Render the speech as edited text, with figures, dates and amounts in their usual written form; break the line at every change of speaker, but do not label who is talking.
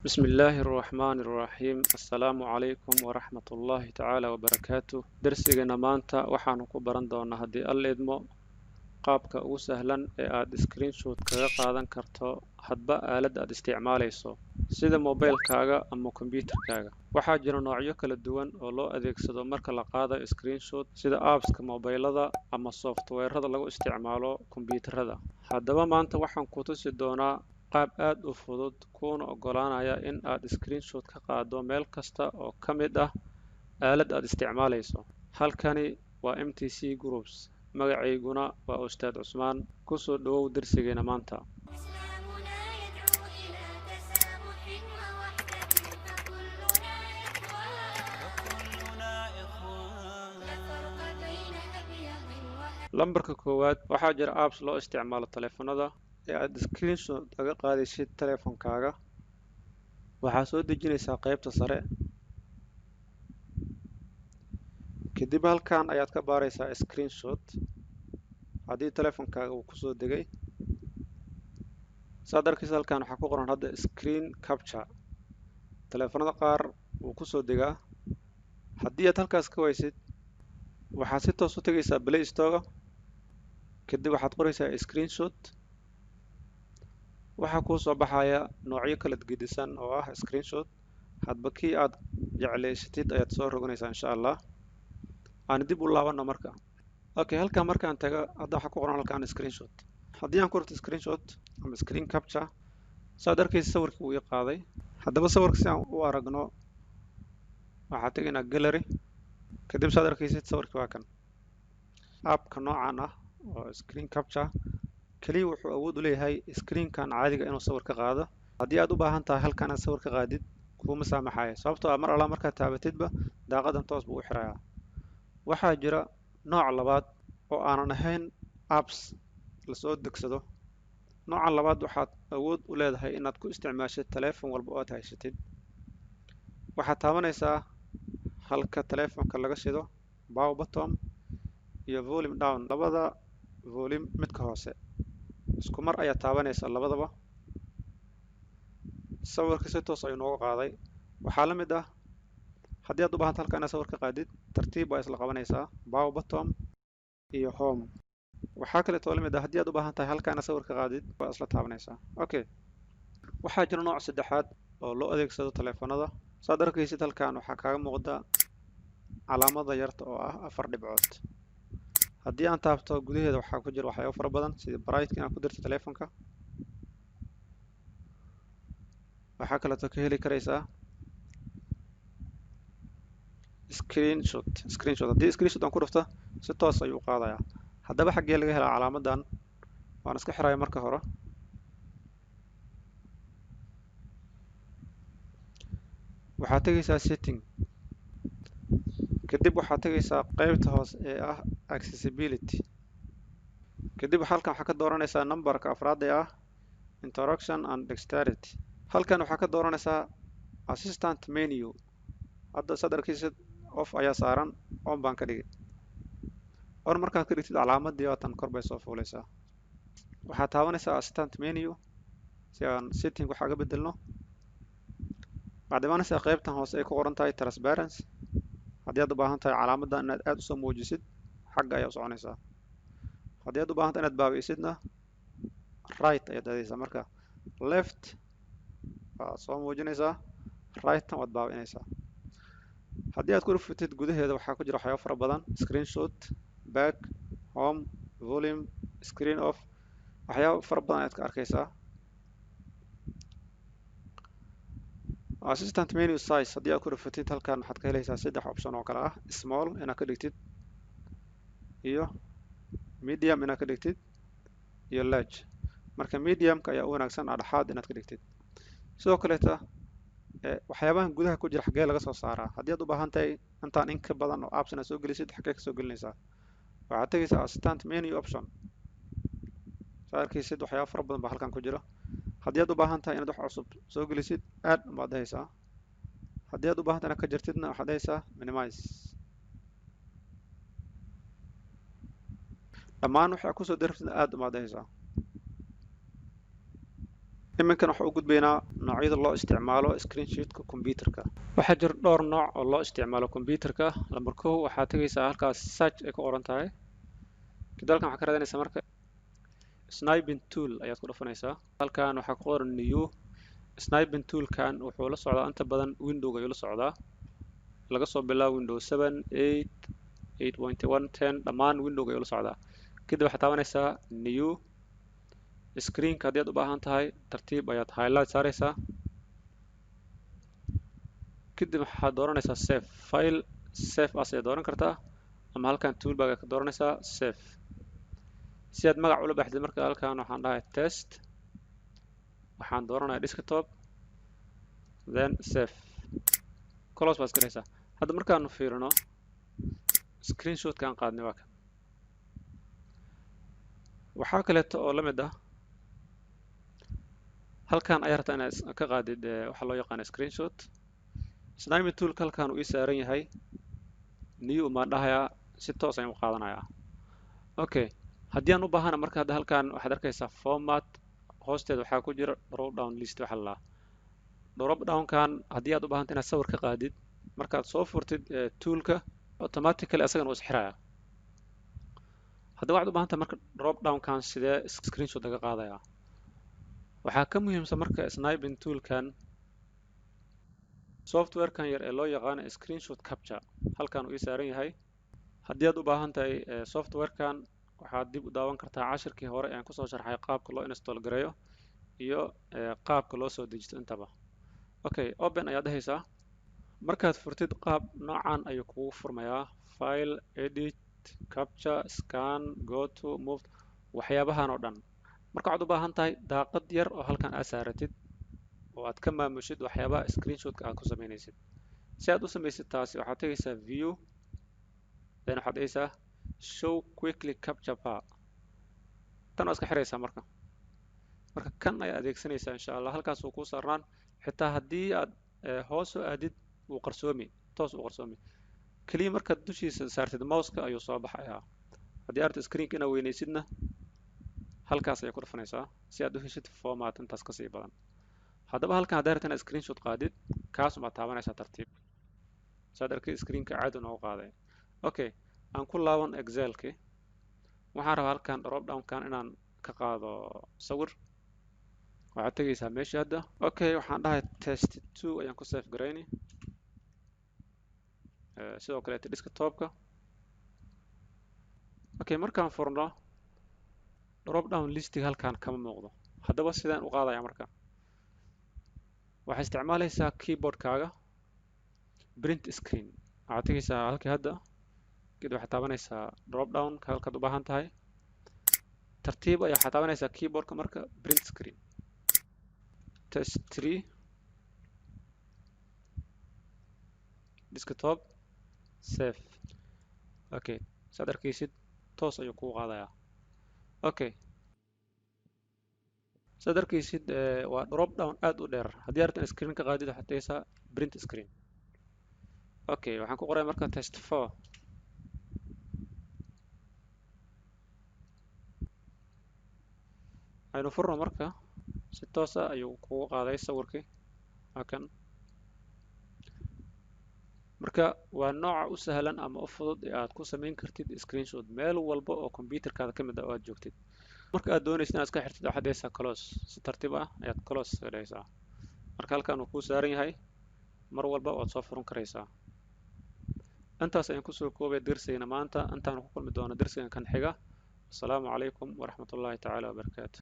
بسم الله الرحمن الرحيم السلام عليكم ورحمة الله تعالى وبركاته درسينا maanta waxaanu ku baran doonaa haddii alla idmo qaabka ugu sahlan ee aad screenshot kaga qaadan karto hadba aaladda aad isticmaalayso sida mobilkaaga ama kombiyuutarkaaga waxaa jira noocyo kala duwan oo loo adeegsado marka la qaadayo screenshot sida appska mobilada ama softwarada lagu isticmaalo kombiyuutarada haddaba maanta waxaan ku tusi doonaa qaab aad u fudud kuuna oggolaanaya in aad screenshot ka qaado meel kasta oo ka mid ah aalad aad isticmaalayso halkani waa MTC Groups magacayguna waa Ustaad Cusmaan ku soo dhawow darsigeena maanta lambarka koowaad waxaa jira apps loo isticmaalo taleefanada ee aad screenshot kaga qaadaysid taleefankaaga waxaa soo dejinaysaa qaybta sare kadib halkan ayaad ka baaraysaa screenshot haddii taleefankaaga uu kusoo degay saad arkaysa halkan waxaa ku qoran hadda screen capture taleefanada qaar wuu kusoo degaa haddii aad halkaas ka waysid waxaad si toos u tegaysaa Play Store kadib waxaad qoraysaa screenshot waxaa kuu soo baxaya noocyo kala gedisan oo ah screenshot hadba kii aad jeclaysatid ayaad soo roganaysaa insha Allah aan dib u laabano marka okay halkan markaan tago hadda waxaa ku qoran halkan screenshot haddii aan ku rito screenshot ama screen capture saad arkaysa sawirkii uu ii qaaday haddaba sawirka si aan u aragno waxaa tegaynaa gallery kadib saad arkaysid sawirkii waa kan appka noocan ah oo screen capture kaliya wuxuu awood u leeyahay screenkan caadiga inuu sawir ka qaado haddii aad u baahan tahay halkan aad sawir ka qaadid kuma saamaxayo sababtoo ah mar alla markaad taabatidba daaqadan toos buu u xirayaa waxaa jira nooc labaad oo aanan ahayn apps la soo degsado noocan labaad waxaad awood u leedahay inaad ku isticmaashid taleefan walba oo aad haysatid waxaad taabanaysaa halka taleefanka laga shido power button iyo volume down labada volume midka hoose isku mar ayaad taabanaysaa labadaba sawirka si toos ayuu nooga qaaday waxaa la mid ah haddii aad u baahanto halkan inaad sawir ka qaadid tartiib waa isla qabanaysaa power button iyo home waxaa kaleetoo la mid ah haddii aad u baahan tahay halkan inaad sawir ka qaadid waa isla taabanaysaa okay waxaa jira nooc saddexaad oo loo adeegsado taleefanada saad arkaysid halkan waxaa kaaga muuqda calaamada yarta oo ah 4 dhibcood haddii aan taabto gudaheeda waxaa ku jira waxyaabo fara badan sida bright inaad ku dirto taleefanka waxaa kaleetoo ka heli karaysaa screenshot haddii screenshot aan ku dhufto si toos ayuu u qaadayaa haddaba xaggee laga helaa calaamadan waan iska xiraya marka hore waxaad tegaysaa setting kadib waxaad tegaysaa qaybta hoose ee ah accessibility kadib halkan waxaa ka dooranaysaa numberka afraad ee ah interaction and dexterity halkan waxaa ka dooranaysaa assistant menu hadda saad arkaysid off ayaa saaran on baan ka dhigay on markaad ka dhigtid calaamadii waatan kor bay soo fuulaysaa waxaad taabanaysaa assistant menu si aan setting waxaa ga bedelno waxaad imaanaysaa qaybtan hoose ay ku qoran tahay transparency haddii aad u baahan tahay calaamadan inaad aad u soo muujisid xagga ayaa u soconaysaa haddii aad u baahan tahay inaad baabi'isidna right ayaad aadaysaa marka left waad soo muujinaysaa rightna waad baabi'inaysaa haddii aad ku dhufatid gudaheeda waxaa ku jira waxyaabo fara badan screenshot back home volume screen off waxyaabo fara badan ayaad ka arkaysaa assistant menu size haddii aad ku dhufatid halkan waxaad ka helaysaa 3 option oo kale ah small inaad ka dhigtid iyo medium inaad ka dhigtid iyo large marka mediumka ayaa u wanaagsan dhexaad inaad ka dhigtid sidoo kaleeta waxyaabahan gudaha ku jira xaggee laga soo saaraa haddii aad u baahan tahay intaan in ka badan oo apps inaad soo gelisid xaggee ka soo gelinaysaa waxaad tegaysaa assistant menu option saad arkaysid waxyaabo fara badan baa halkan ku jira haddii aad u baahan tahay inaad wax cusub soo gelisid aad baad haysaa haddii aad u baahan tahay inaad ka jirtidna waxaad haysaa minimize dhammaan waxaa kusoo daraftina aad baad haysaa iminkan waxaan u gudbaynaa noocyada loo isticmaalo screenshotka computerka. waxaa jira dhowr nooc oo loo isticmaalo computerka. lambar kow waxaad tegaysaa halkaas search ay ku qoran tahay, kadib halkan waxaad ka raadinaysaa marka sniping tool ayaad ku dhufanaysaa. halkan waxaa ku qoran new. sniping toolkan wuxuu la socdaa inta badan windowga ayuu la socdaa, laga soo bilaabo windows 7 8 8.1 10 dhammaan windowga ayuu la socdaa. kadib waxaad taabanaysaa new. screenka haddii aad u baahan tahay tartiib ayaad highlight saaraysaa, kadib waxaad dooranaysaa save file. save as ayaad dooran kartaa, ama halkan toolbar ayaad ka dooranaysaa save. si aad magac ula baxdid marka halkan waxaan dhahay test, waxaan dooranayaa desktop, then save, close baad iskaraysaa. hadda markaanu fiirino screenshotkaan qaadnay waa kan. waxaa kaleeto oo la mid ah halkan ayaa rabtaa inaad ka qaadid waxa loo yaqaan screenshot. sniping toolka halkan uu ii saaran yahay, new maan dhahayaa, si toos ayaan u qaadanayaa. okay, haddii aan u baahana marka hadda halkan waxaad arkaysaa format, hoosteeda waxaa ku jira drop down list waxa la drop downkan haddii aad u baahanta inaad sawir ka qaadid, markaad soo furtid toolka automatically asagana wuu isxirayaa. haddaba waxaad u baahanta marka drop downkan sidee screenshot laga qaadayaa. waxaa ka muhiimsan marka sniping toolkan softwarekan yar ee loo yaqaano screenshot capture, halkan uu ii saaran yahay. haddii aad u baahan tahay softwarekan waxaad dib u daawan kartaa cashirkii hore aan kusoo sharxay qaabka loo install gareeyo iyo qaabka loo soo dejisto intaba. okay, open ayaad dhahaysaa. markaad furtid qaab noocan ayuu kugu furmayaa: file, edit, capture, scan, go to, move, waxyaabahan oo dhan. marka waxaad u baahan tahay daaqad yar oo halkan aad saaratid oo aad ka maamushid waxyaabaha screenshotka aad ku samaynaysid. si aad u samaysid taasi waxaad tegaysaa view, then waxaad dhahaysaa show quickly capture bar. tan waa iska xiraysaa marka kan ayaa adeegsanaysaa insha allah. halkaas uu kuu saarnaan, xitaa haddii aad hoos u aadid wuu qarsoomi, toos u qarsoomi. keliya markaad dushiisa saartid mouseka ayuu soo baxayaa. haddii aad screenka inaad weynaysidna halkaas ayaa ku dhufanaysaa si aad u heshid format intaas ka sii badan. haddaba halkan haddaad rabtid inaad screenshot qaadid, kaas umaad taabanaysaa tartiib. saad arkay screenka caadi noogu qaaday. okay, aan ku laaban excelki. waxaan rabaa halkan drop downkan inaan ka qaado sawir. waxaad tegaysaa meesha hadda. okay, waxaan dhahay test 2 ayaan ku save garayni. sidoo kaleeto desktopka. okay, markaan furno drop down listiga halkan kama muuqdo. haddaba sidaan u qaadaya marka waxaad isticmaalaysaa keyboardkaaga print screen. waxaad tegaysaa halkii hadda, kadib waxaad taabanaysaa drop down halkaad u baahan tahay. tartiib ayaa waxaad taabanaysaa keyboardka marka print screen. test 3 desktop save. okay, saad arkaysid toos ayuu kuu qaadayaa. okay, saad arkaysid waa drop down aad u dheer. haddii aad rabto screen ka qaadid waxaad tegaysaa print screen. okay, waxaan ku qoray marka test 4. aynu furno marka si toosa ayuu kugu qaaday sawirkii. halkan marka waa nooca u sahlan ama u fudud ee aad ku samayn kartid screenshot meel walba oo computerkaada ka mid ah oo aad joogtid. marka aad doonaysid inaad iska xirtid waxaad dhahaysaa close. si tartiib ah ayaad close ka dhahaysaa. marka halkan uu kuu saaran yahay, mar walba waad soo furan karaysaa. intaas ayaan kusoo koobay darsigayna maanta. intaan ku kulmi doono darsigan kan xiga. asalaamu calaykum waraxmatullaahi tacaala wabarakaatu.